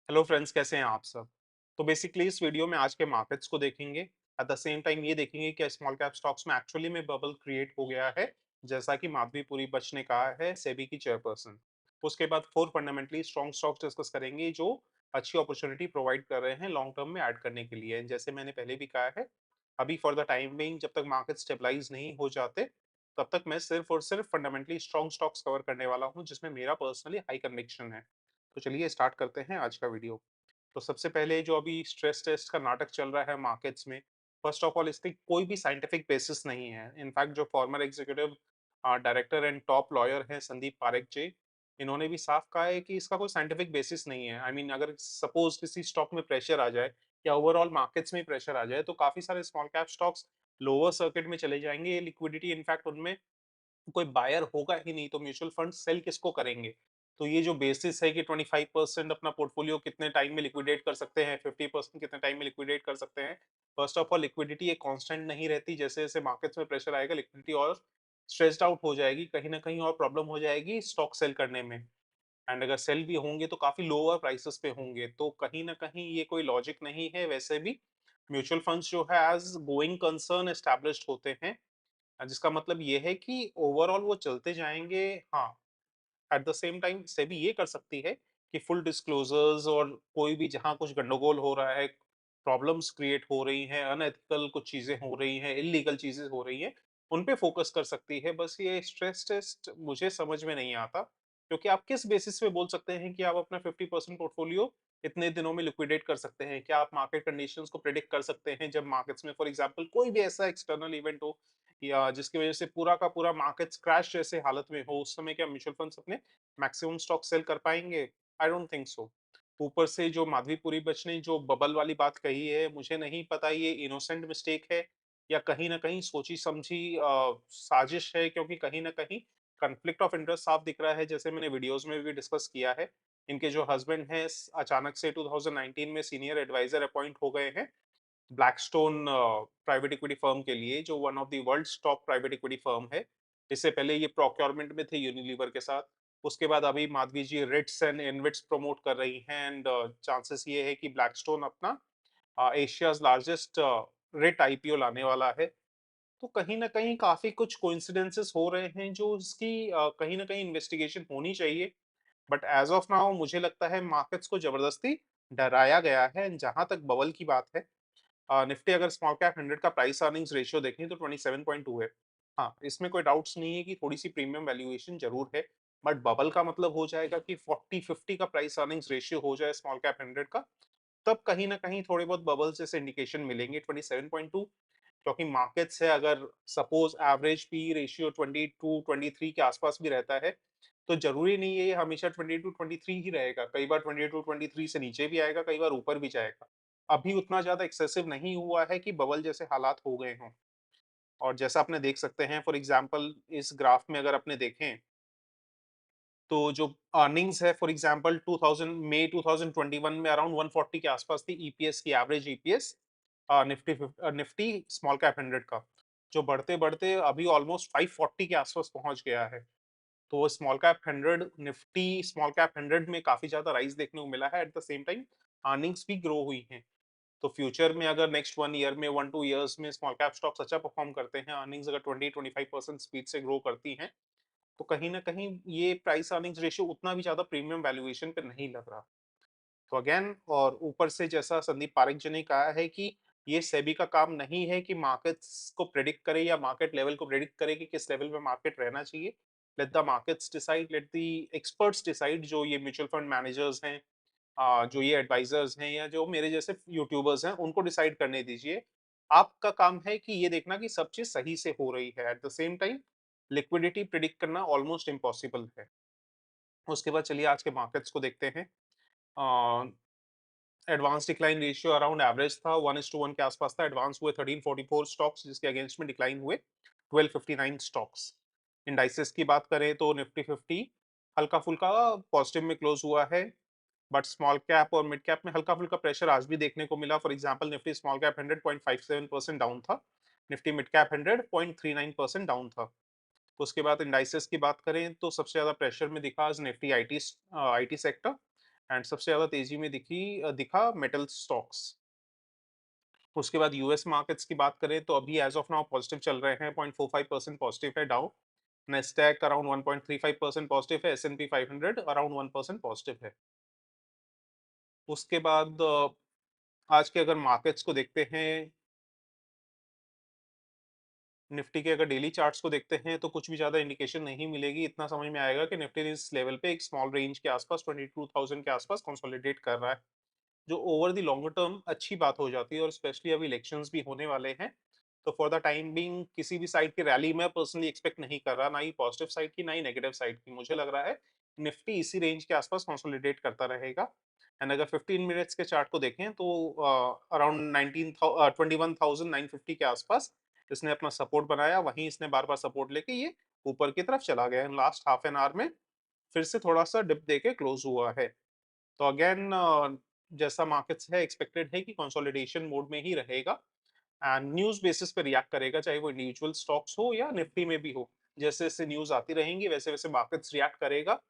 Hello friends, कैसे हैं आप सब। तो बेसिकली इस वीडियो में आज के मार्केट्स को देखेंगे। एट द सेम टाइम ये देखेंगे कि स्मॉल कैप स्टॉक्स में एक्चुअली में बबल क्रिएट हो गया है, जैसा कि माधवीपुरी बच ने कहा है, सेबी की चेयरपर्सन। उसके बाद four fundamentally strong stocks discuss करेंगे जो अच्छी अपॉर्चुनिटी प्रोवाइड कर रहे हैं लॉन्ग टर्म में ऐड करने के लिए। जैसे मैंने पहले भी कहा है, अभी फॉर द टाइम बिंग जब तक मार्केट स्टेबलाइज नहीं हो जाते, तब तक मैं सिर्फ और सिर्फ फंडामेंटली स्ट्रॉन्ग स्टॉक्स कवर करने वाला हूँ, जिसमें मेरा पर्सनली हाई कन्विक्शन है। तो चलिए स्टार्ट करते हैं आज का वीडियो। तो सबसे पहले जो अभी स्ट्रेस टेस्ट का नाटक चल रहा है मार्केट्स में, फर्स्ट ऑफ ऑल इसकी कोई भी साइंटिफिक बेसिस नहीं है। इनफैक्ट जो farmer executive director and top lawyer हैं संदीप पारेख जी, इन्होंने भी साफ कहा है कि इसका कोई साइंटिफिक बेसिस नहीं है। आई मीन अगर सपोज किसी स्टॉक में प्रेशर आ जाए या ओवरऑल मार्केट्स में प्रेशर आ जाए, तो काफी सारे small cap stocks lower circuit में चले जाएंगे। लिक्विडिटी इनफैक्ट उनमें कोई बायर होगा ही नहीं, तो म्यूचुअल फंड सेल किसको करेंगे। तो ये जो बेसिस है कि 25% अपना पोर्टफोलियो कितने टाइम में लिक्विडेट कर सकते हैं, 50% कितने टाइम में लिक्विडेट कर सकते हैं। फर्स्ट ऑफ ऑल लिक्विडिटी एक कांस्टेंट नहीं रहती। जैसे जैसे मार्केट्स में प्रेशर आएगा, लिक्विडिटी और स्ट्रेस्ड आउट हो जाएगी, कहीं ना कहीं और प्रॉब्लम हो जाएगी स्टॉक सेल करने में। एंड अगर सेल भी होंगे तो काफी लोअर प्राइसेस पे होंगे, तो कहीं ना कहीं ये कोई लॉजिक नहीं है। वैसे भी म्यूचुअल फंड्स जो है एज गोइंग कंसर्न एस्टैब्लिश्ड होते हैं, जिसका मतलब ये है कि ओवरऑल वो चलते जाएँगे। हाँ, eight the same time SEBI ये कर सकती है कि फुल डिस्क्लोजर्स और कोई भी जहाँ कुछ गंडगोल हो रहा है, प्रॉब्लम्स क्रिएट हो रही हैं, अनएथिकल कुछ चीज़ें हो रही हैं, इल्लीगल चीज़ें हो रही हैं, उन पे फोकस कर सकती है। बस ये स्ट्रेस टेस्ट मुझे समझ में नहीं आता, क्योंकि आप किस बेसिस पे बोल सकते हैं कि आप अपना 50% पोर्टफोलियो इतने दिनों में लिक्विडेट कर सकते हैं? क्या आप मार्केट कंडीशंस को प्रेडिक्ट कर सकते हैं जब मार्केट्स में फॉर एग्जांपल कोई भी ऐसा एक्सटर्नल इवेंट हो या जिसकी वजह से पूरा का पूरा मार्केट्स क्रैश जैसे हालत में हो, उस समय क्या म्यूचुअल फंड्स अपने मैक्सिमम स्टॉक सेल कर पाएँगे? I don't think so. ऊपर से जो माधवीपुरी बच ने जो बबल वाली बात कही है, मुझे नहीं पता ये इनोसेंट मिस्टेक है या कहीं न कहीं सोची-समझी साजिश है, क्योंकि कहीं न कहीं कॉन्फ्लिक्ट ऑफ इंटरेस्ट साफ दिख रहा है, जैसे मैंने वीडियोज़ में भी डिस्कस किया है। इनके जो हस्बैंड हैं अचानक से 2019 में सीनियर एडवाइज़र अपॉइंट हो गए हैं ब्लैकस्टोन प्राइवेट इक्विटी फर्म के लिए, जो one of the world's top private equity firm है। इससे पहले ये प्रोक्योरमेंट में थे यूनिलीवर के साथ। उसके बाद अभी माधवी जी रिट्स एंड इनविट्स प्रमोट कर रही हैं, एंड चांसेस ये है कि ब्लैकस्टोन अपना एशियाज़ लार्जेस्ट रिट आईपीओ लाने वाला है। तो कहीं न कहीं काफ़ी कुछ कोइंसिडेंसेस हो रहे हैं जो इसकी कहीं न कहीं इन्वेस्टिगेशन होनी चाहिए। बट एज़ ऑफ नाउ मुझे लगता है मार्केट्स को ज़बरदस्ती डराया गया है। जहाँ तक बबल की बात है, निफ्टी अगर स्मॉल कैप 100 का प्राइस अर्निंग्स रेशियो देखें तो 27.2 है। हाँ, इसमें कोई डाउट्स नहीं है कि थोड़ी-सी प्रीमियम वैल्यूएशन ज़रूर है, बट बबल का मतलब हो जाएगा कि 40-50 का प्राइस अर्निंग्स रेशियो हो जाए स्मॉल कैप 100 का, तब कहीं न कहीं थोड़े बहुत बबल्स जैसे इंडिकेशन मिलेंगे। 27.2 क्योंकि मार्केट्स है, अगर सपोज़ एवरेज पी रेशियो 22-23 के आसपास भी रहता है, तो ज़रूरी नहीं है ये हमेशा 22-23 ही रहेगा। कई बार 22-23 से नीचे भी आएगा, कई बार ऊपर भी जाएगा। अभी उतना ज़्यादा एक्सेसिव नहीं हुआ है कि बबल जैसे हालात हो गए हों। और जैसा आपने देख सकते हैं फॉर एग्ज़ाम्पल इस ग्राफ में अगर आपने देखें, तो जो अर्निंग्स है फॉर एग्ज़ाम्पल 2000 मई 2021 में अराउंड 140 के आसपास थी ईपीएस की average EPS, Nifty small cap 100 का, जो बढ़ते-बढ़ते अभी ऑलमोस्ट 540 के आसपास पहुँच गया है। तो small cap 100 Nifty small cap 100 में काफ़ी ज़्यादा राइज़ देखने को मिला है। At the same time earnings भी ग्रो हुई हैं। तो फ्यूचर में अगर नेक्स्ट 1 ईयर में 1-2 इयर्स में स्मॉल कैप स्टॉक्स अच्छा परफॉर्म करते हैं, अर्निंग्स अगर 20-25% स्पीड से ग्रो करती हैं, तो कहीं न कहीं ये प्राइस अर्निंग्स रेशियो उतना भी ज़्यादा प्रीमियम वैल्यूएशन पे नहीं लग रहा। तो अगेन और ऊपर से जैसा संदीप पारेख जी ने कहा है कि ये सेबी का काम नहीं है कि मार्केट्स को प्रेडिक्ट करे या मार्केट लेवल को प्रेडिक्ट करे कि किस लेवल पे मार्केट रहना चाहिए। Let the markets decide, let the experts decide, जो ये म्यूचुअल फंड मैनेजर्स हैं, जो ये एडवाइजर्स हैं या जो मेरे जैसे यूट्यूबर्स हैं, उनको डिसाइड करने दीजिए। आपका काम है कि ये देखना कि सब चीज़ सही से हो रही है। At the same time liquidity predict करना ऑलमोस्ट इम्पॉसिबल है। उसके बाद चलिए आज के मार्केट्स को देखते हैं। Uh, advance decline ratio around average था, 1:1 के आसपास था। एडवांस हुए 1344 स्टॉक्स, जिसके अगेंस्ट में डिक्लाइन हुए 1259 स्टॉक्स। इंडाइसेस की बात करें तो निफ्टी 50 हल्का-फुल्का पॉजिटिव में क्लोज हुआ है, बट स्मॉल कैप और मिड कैप में हल्का-फुल्का प्रेशर आज भी देखने को मिला। For example Nifty small cap 100 0.57% down था। निफ्टी मिड कैप 100 0.39% डाउन था। उसके बाद इंडाइसेस की बात करें तो सबसे ज़्यादा प्रेशर में दिखा आज निफ्टी आईटी सेक्टर, एंड सबसे ज़्यादा तेज़ी में दिखा मेटल स्टॉक्स। उसके बाद यूएस मार्केट्स की बात करें तो अभी एज़ ऑफ नाउ पॉजिटिव चल रहे हैं, 0.45% पॉजिटिव है डाउ। नास्डैक अराउंड 1.35% पॉजिटिव है, एस&पी 500 अराउंड 1% पॉजिटिव है। उसके बाद आज के अगर मार्केट्स को देखते हैं, निफ्टी के अगर डेली चार्ट्स को देखते हैं तो कुछ भी ज़्यादा इंडिकेशन नहीं मिलेगी। इतना समझ में आएगा कि निफ्टी इस लेवल पे एक स्मॉल रेंज के आसपास 22,000 के आसपास कंसोलिडेट कर रहा है, जो ओवर द लॉन्गर टर्म अच्छी बात हो जाती है और स्पेशली अभी इलेक्शंस भी होने वाले हैं। तो फॉर द टाइम बीइंग किसी भी साइड की रैली मैं पर्सनली एक्सपेक्ट नहीं कर रहा, ना ही पॉजिटिव साइड की, ना ही नेगेटिव साइड की। मुझे लग रहा है निफ्टी इसी रेंज के आसपास कंसोलिडेट करता रहेगा। एंड अगर 15 मिनट्स के चार्ट को देखें तो अराउंड 21,950 के आसपास इसने अपना सपोर्ट बनाया, वहीं इसने बार-बार सपोर्ट लेके ये ऊपर की तरफ चला गया। लास्ट हाफ एन आवर में फिर से थोड़ा-सा डिप देके क्लोज हुआ है। तो अगेन जैसा मार्केट्स है एक्सपेक्टेड है कि कंसोलिडेशन मोड में ही रहेगा एंड न्यूज़ बेसिस पे रिएक्ट करेगा, चाहे वो इंडिविजुअल स्टॉक्स हो या निफ्टी में भी हो। जैसे-जैसे न्यूज़ आती रहेंगी वैसे-वैसे मार्केट्स रिएक्ट करेगा।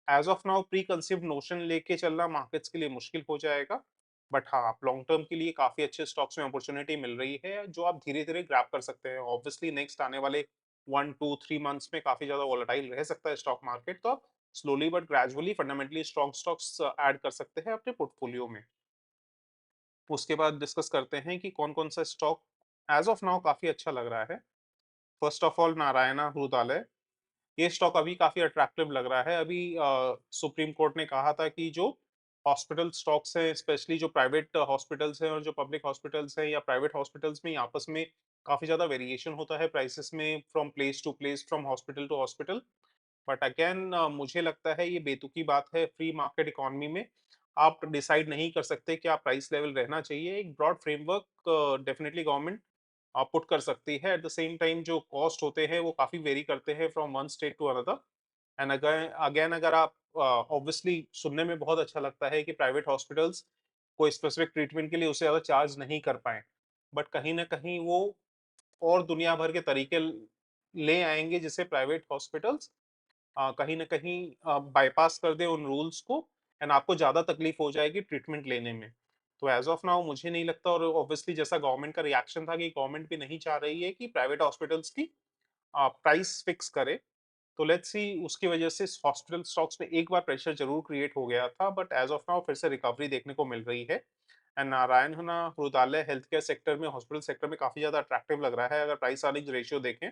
As of now pre conceived notion लेके चलना मार्केट्स के लिए मुश्किल हो जाएगा। बट हाँ, आप लॉन्ग टर्म के लिए काफ़ी अच्छे स्टॉक्स में अपॉर्च्युनिटी मिल रही है, जो आप धीरे-धीरे ग्रैब कर सकते हैं। ऑब्वियसली नेक्स्ट आने वाले 1, 2, 3 मंथ्स में काफ़ी ज़्यादा वोलेटाइल रह सकता है स्टॉक मार्केट, तो आप slowly but gradually fundamentally strong stocks add कर सकते हैं अपने पोर्टफोलियो में। उसके बाद डिस्कस करते हैं कि कौन-कौन सा स्टॉक एज़ ऑफ नाउ काफ़ी अच्छा लग रहा है। फर्स्ट ऑफ ऑल नारायणा ह्रुदयालय, ये स्टॉक अभी काफ़ी अट्रैक्टिव लग रहा है। अभी सुप्रीम कोर्ट ने कहा था कि जो हॉस्पिटल स्टॉक्स हैं, स्पेशली जो प्राइवेट हॉस्पिटल्स हैं और जो पब्लिक हॉस्पिटल्स हैं या प्राइवेट हॉस्पिटल्स में आपस में काफ़ी ज़्यादा वेरिएशन होता है प्राइसेस में from place to place, from hospital to hospital. But again मुझे लगता है ये बेतुकी बात है, फ्री मार्केट इकोनॉमी में आप डिसाइड नहीं कर सकते क्या प्राइस लेवल रहना चाहिए। एक broad framework definitely government put कर सकती है। एट द सेम टाइम जो कॉस्ट होते हैं वो काफ़ी वेरी करते हैं from one state to another. And again अगर आप ऑब्वियसली सुनने में बहुत अच्छा लगता है कि प्राइवेट हॉस्पिटल्स कोई स्पेसिफिक ट्रीटमेंट के लिए उससे ज़्यादा चार्ज नहीं कर पाएँ। बट कहीं न कहीं वो और दुनिया भर के तरीके ले आएँगे जिससे प्राइवेट हॉस्पिटल्स कहीं न कहीं बायपास कर दें उन रूल्स को एंड आपको ज़्यादा तकलीफ हो जाएगी ट्रीटमेंट लेने में। तो ऐज़ ऑफ नाउ मुझे नहीं लगता, और ऑब्वियसली जैसा गवर्नमेंट का रिएक्शन था कि गवर्नमेंट भी नहीं चाह रही है कि प्राइवेट हॉस्पिटल्स की प्राइस फिक्स करे। तो लेट्स सी, उसकी वजह से हॉस्पिटल स्टॉक्स में एक बार प्रेशर ज़रूर क्रिएट हो गया था, बट ऐज़ ऑफ नाउ फिर से रिकवरी देखने को मिल रही है। And Narayan Hrudayalaya health care sector में, हॉस्पिटल सेक्टर में काफ़ी ज़्यादा अट्रैक्टिव लग रहा है। अगर प्राइस अर्निंग रेशियो देखें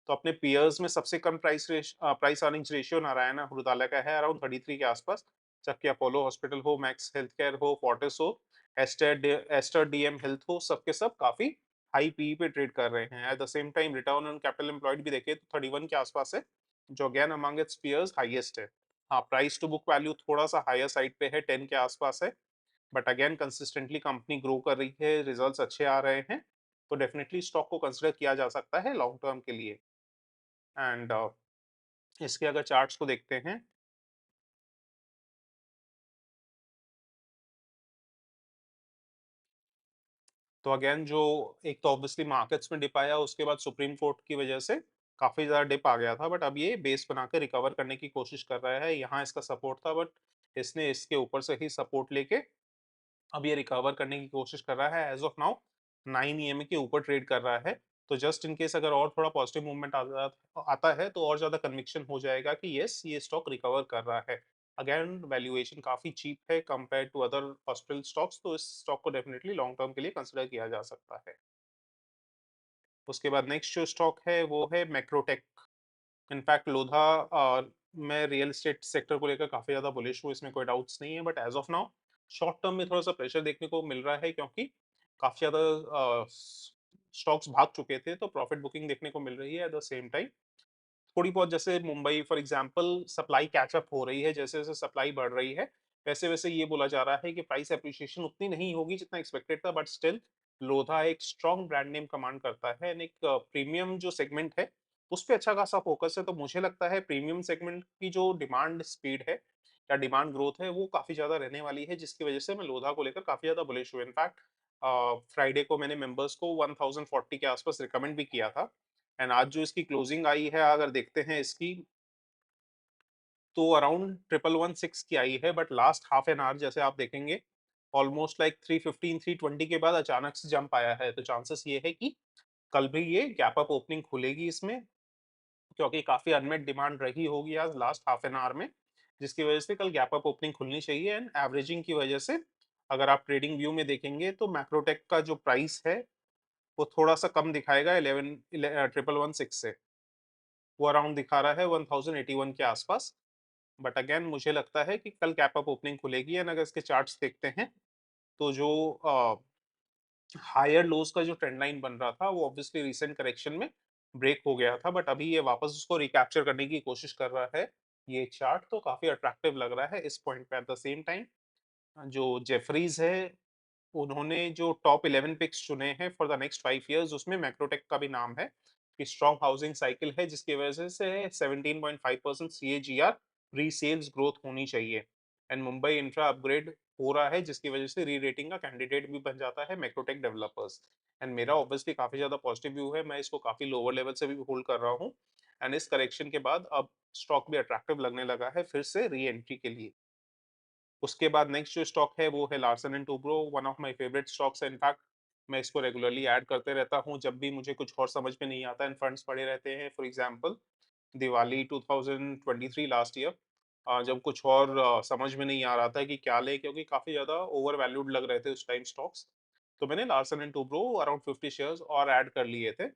तो अपने पीयर्स में सबसे कम price earnings ratio Narayana Hrudayalaya का है, अराउंड 33 के आसपास। जबकि अपोलो हॉस्पिटल हो, मैक्स हेल्थ केयर हो, फोर्टिस हो, एस्टर डीएम हेल्थ हो, सबके सब काफ़ी हाई पीई पे ट्रेड कर रहे हैं। At the same time return on capital employed भी देखें तो 31 के आसपास है, जो again among its peers highest है। हाँ, प्राइस टू बुक वैल्यू थोड़ा-सा हायर साइड पे है, 10 के आसपास है। But again consistently company grow कर रही है, रिजल्ट्स अच्छे आ रहे हैं, तो डेफिनिटली स्टॉक को कंसीडर किया जा सकता है लॉन्ग टर्म के लिए। एंड इसके अगर चार्ट्स को देखते हैं तो अगेन जो एक तो ऑब्वियसली मार्केट्स में डिप आया, उसके बाद सुप्रीम कोर्ट की वजह से काफ़ी ज़्यादा डिप आ गया था, बट अब ये बेस बना के रिकवर करने की कोशिश कर रहा है। यहाँ इसका सपोर्ट था, बट इसने इसके ऊपर से ही सपोर्ट लेके अब ये रिकवर करने की कोशिश कर रहा है। एज़ ऑफ नाउ 9 ईएमए के ऊपर ट्रेड कर रहा है। तो जस्ट इन केस अगर और थोड़ा पॉजिटिव मूवमेंट आता है तो और ज़्यादा कन्विक्शन हो जाएगा कि येस, ये स्टॉक रिकवर कर रहा है। अगेन वैल्यूएशन काफ़ी चीप है compared to other hospital stocks, तो इस स्टॉक को डेफिनिटली लॉन्ग टर्म के लिए कंसीडर किया जा सकता है। उसके बाद नेक्स्ट जो स्टॉक है वो है मैक्रोटेक। इनफैक्ट लोधा मैं रियल एस्टेट सेक्टर को लेकर काफ़ी ज़्यादा बुलिश हूँ, इसमें कोई डाउट्स नहीं है। But as of now short term में थोड़ा-सा प्रेशर देखने को मिल रहा है, क्योंकि काफ़ी ज़्यादा स्टॉक्स भाग चुके थे, तो प्रॉफिट बुकिंग देखने को मिल रही है। एट द सेम टाइम थोड़ी बहुत, जैसे Mumbai for example supply catch up हो रही है, जैसे-जैसे सप्लाई बढ़ रही है, वैसे-वैसे ये बोला जा रहा है कि प्राइस एप्रिसिएशन उतनी नहीं होगी जितना एक्सपेक्टेड था, बट स्टिल लोधा एक स्ट्रॉन्ग ब्रांड नेम कमांड करता है एंड एक प्रीमियम जो सेगमेंट है, उस पे अच्छा खासा फोकस है। तो मुझे लगता है प्रीमियम सेगमेंट की जो डिमांड स्पीड है या डिमांड ग्रोथ है, वो काफ़ी ज़्यादा रहने वाली है, जिसकी वजह से मैं लोधा को लेकर काफ़ी ज़्यादा बुलिश हूँ। इनफैक्ट फ्राइडे को मैंने मेंबर्स को 1040 के आसपास रिकमेंड भी किया था एंड आज जो इसकी क्लोजिंग आई है, अगर देखते हैं इसकी तो अराउंड 1116 की आई है, but last half an hour जैसे आप देखेंगे ऑलमोस्ट लाइक 315 320 के बाद अचानक से जंप आया है, तो चांसेस ये है कि कल भी ये गैप अप ओपनिंग खुलेगी इसमें, क्योंकि काफी अनमेट डिमांड रही होगी आज लास्ट हाफ एन आवर में, जिसकी वजह से कल गैप अप ओपनिंग खुलनी चाहिए। एंड एवरेजिंग की वजह से अगर आप ट्रेडिंग व्यू में देखेंगे तो मैक्रोटेक का जो प्राइस है वो थोड़ा सा कम दिखाएगा 11,116 से, वो अराउंड दिखा रहा है 1081 के आसपास। बट अगेन मुझे लगता है कि कल कैप अप ओपनिंग खुलेगी, एंड अगर इसके चार्ट्स देखते हैं तो जो हायर लोज का जो ट्रेंड लाइन बन रहा था वो ऑब्वियसली रिसेंट करेक्शन में ब्रेक हो गया था, बट अभी ये वापस उसको रिकैप्चर करने की कोशिश कर रहा है। ये चार्ट तो काफी अट्रैक्टिव लग रहा है इस पॉइंट पे। एट द सेम टाइम जो जेफरीज है उन्होंने जो टॉप 11 पिक्स चुने हैं फॉर द नेक्स्ट 5 इयर्स, उसमें मैक्रोटेक का भी नाम है कि स्ट्रॉन्ग हाउसिंग साइकिल है, जिसकी वजह से 17.5% सीएजीआर रीसेल्स ग्रोथ होनी चाहिए। एंड मुंबई इंफ्रा अपग्रेड हो रहा है, जिसकी वजह से री रेटिंग का कैंडिडेट भी बन जाता है मैक्रोटेक डेवलपर्स। एंड मेरा ऑब्वियसली काफी ज्यादा पॉजिटिव व्यू है, मैं इसको काफी लोअर लेवल से भी होल्ड कर रहा हूँ। एंड इस करेक्शन के बाद अब स्टॉक भी अट्रैक्टिव लगने लगा है फिर से री एंट्री के लिए। उसके बाद नेक्स्ट जो स्टॉक है वो है Larsen and Toubro, one of my favourite stocks है इनफैक्ट। मैं इसको रेगुलरली ऐड करते रहता हूँ जब भी मुझे कुछ और समझ में नहीं आता एंड फंड्स पड़े रहते हैं। For example Diwali 2023 last year, जब कुछ और समझ में नहीं आ रहा था कि क्या लें, क्योंकि काफ़ी ज़्यादा ओवर वैल्यूड लग रहे थे उस टाइम स्टॉक्स, तो मैंने Larsen and Toubro around 50 shares और ऐड कर लिए थे।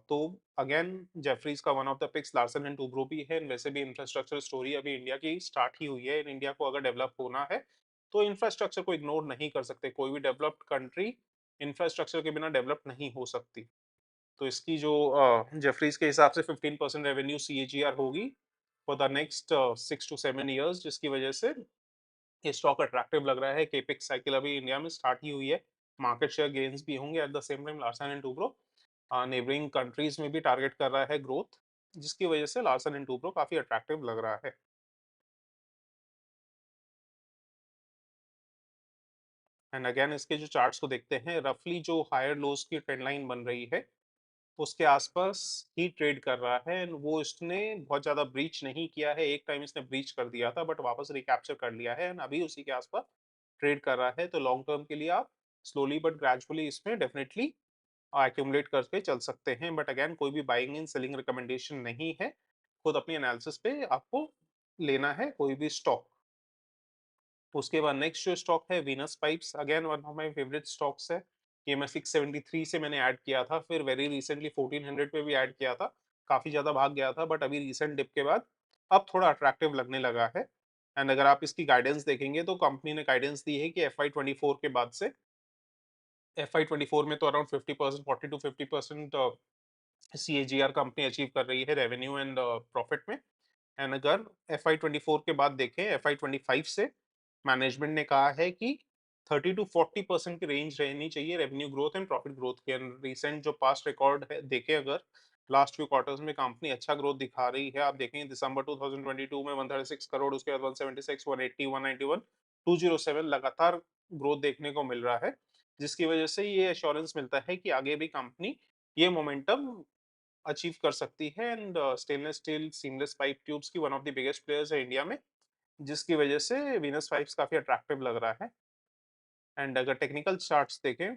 तो अगेन जेफरीज का one of the picks Larsen and Toubro भी है। वैसे भी इंफ्रास्ट्रक्चर स्टोरी अभी इंडिया की स्टार्ट ही हुई है। इन इंडिया को अगर डेवलप होना है तो इंफ्रास्ट्रक्चर को इग्नोर नहीं कर सकते। कोई भी डेवलप्ड कंट्री इंफ्रास्ट्रक्चर के बिना डेवलप नहीं हो सकती। तो इसकी जो जेफरीज के हिसाब से 15% रेवेन्यू सीएजीआर होगी for the next 6 to 7 years, जिसकी वजह से ये स्टॉक अट्रैक्टिव लग रहा है। केपेक्स साइकिल अभी इंडिया में स्टार्ट ही हुई है, मार्केट शेयर गेन्स भी होंगे। Eight the same time Larsen and Toubro neighbouring countries में भी टारगेट कर रहा है ग्रोथ, जिसकी वजह से लार्सन एंड टुब्रो काफी अट्रैक्टिव लग रहा है। एंड अगेन इसके जो चार्ट्स को देखते हैं, रफली जो हायर लोज की ट्रेंड लाइन बन रही है उसके आसपास ही ट्रेड कर रहा है। एंड वो इसने बहुत ज्यादा ब्रीच नहीं किया है, एक टाइम इसने ब्रीच कर दिया था बट वापस रिकैप्चर कर लिया है एंड अभी उसी के आसपास ट्रेड कर रहा है। तो लॉन्ग टर्म के लिए आप स्लोली बट ग्रेजुअली इसमें डेफिनेटली एक्यूमुलेट करके चल सकते हैं। बट अगेन कोई भी बाइंग इन सेलिंग रिकमेंडेशन नहीं है, खुद अपनी एनालिसिस पे आपको लेना है कोई भी स्टॉक। उसके बाद नेक्स्ट जो स्टॉक है Venus pipes, again one of my favourite stocks है। ये मैं 673 से मैंने ऐड किया था, फिर वेरी रिसेंटली 1400 पे भी ऐड किया था। काफ़ी ज़्यादा भाग गया था बट अभी रिसेंट डिप के बाद अब थोड़ा अट्रैक्टिव लगने लगा है। एंड अगर आप इसकी गाइडेंस देखेंगे तो कंपनी ने गाइडेंस दी है कि एफआई 24 के बाद से, एफआई 24 में तो around 50% 40 to 50% CAGR company achieve कर रही है रेवेन्यू एंड प्रॉफिट में। एंड अगर एफआई 24 के बाद देखें एफआई 25 से, मैनेजमेंट ने कहा है कि 30 टू 40% की रेंज रहनी चाहिए revenue growth and profit growth के। रिसेंट जो पास्ट रिकॉर्ड है देखें अगर, लास्ट फ्यू क्वार्टर्स में कंपनी अच्छा ग्रोथ दिखा रही है। आप देखेंगे दिसंबर 2022 में 136 करोड़, उसके बाद 176, 180, 191, 207 लगातार ग्रोथ देखने को मिल रहा है, जिसकी वजह से ये एश्योरेंस मिलता है कि आगे भी कंपनी ये मोमेंटम अचीव कर सकती है। And stainless steel seamless pipe tubes की one of the biggest players है इंडिया में, जिसकी वजह से वीनस पाइप्स काफी अट्रैक्टिव लग रहा है। एंड अगर टेक्निकल चार्ट्स देखें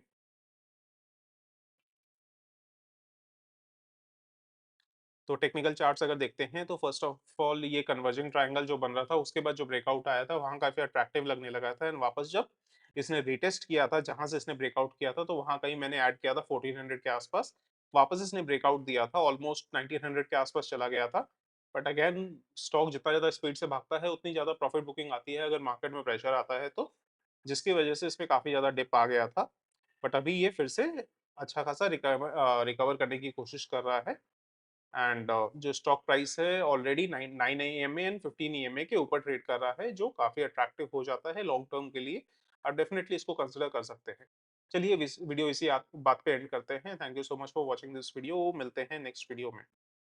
तो टेक्निकल चार्ट्स अगर देखते हैं तो फर्स्ट ऑफ ऑल ये कन्वर्जिंग ट्रायंगल जो बन रहा था उसके बाद जो ब्रेकआउट आया था वहाँ काफी अट्रैक्टिव लगने लगा था। एंड वापस जब इसने रिटेस्ट किया था जहां से इसने ब्रेकआउट किया था, तो वहां कहीं मैंने ऐड किया था 1400 के आसपास। वापस इसने ब्रेकआउट दिया था, ऑलमोस्ट 1900 के आसपास चला गया था। बट अगेन स्टॉक जितना ज्यादा स्पीड से भागता है उतनी ज्यादा प्रॉफिट बुकिंग आती है अगर मार्केट में प्रेशर आता है तो, जिसकी वजह से इसमें काफी ज्यादा डिप आ गया था। बट अभी ये फिर से अच्छा खासा रिकवर रिकवर करने की कोशिश कर रहा है। एंड जो स्टॉक प्राइस है ऑलरेडी 9 ईएमए एंड 15 ईएमए के ऊपर ट्रेड कर रहा है, जो काफी अट्रैक्टिव हो जाता है लॉन्ग टर्म के लिए। आप डेफिनेटली इसको कंसिडर कर सकते हैं। चलिए वीडियो इसी बात पे एंड करते हैं। Thank you so much for watching this video, मिलते हैं नेक्स्ट वीडियो में।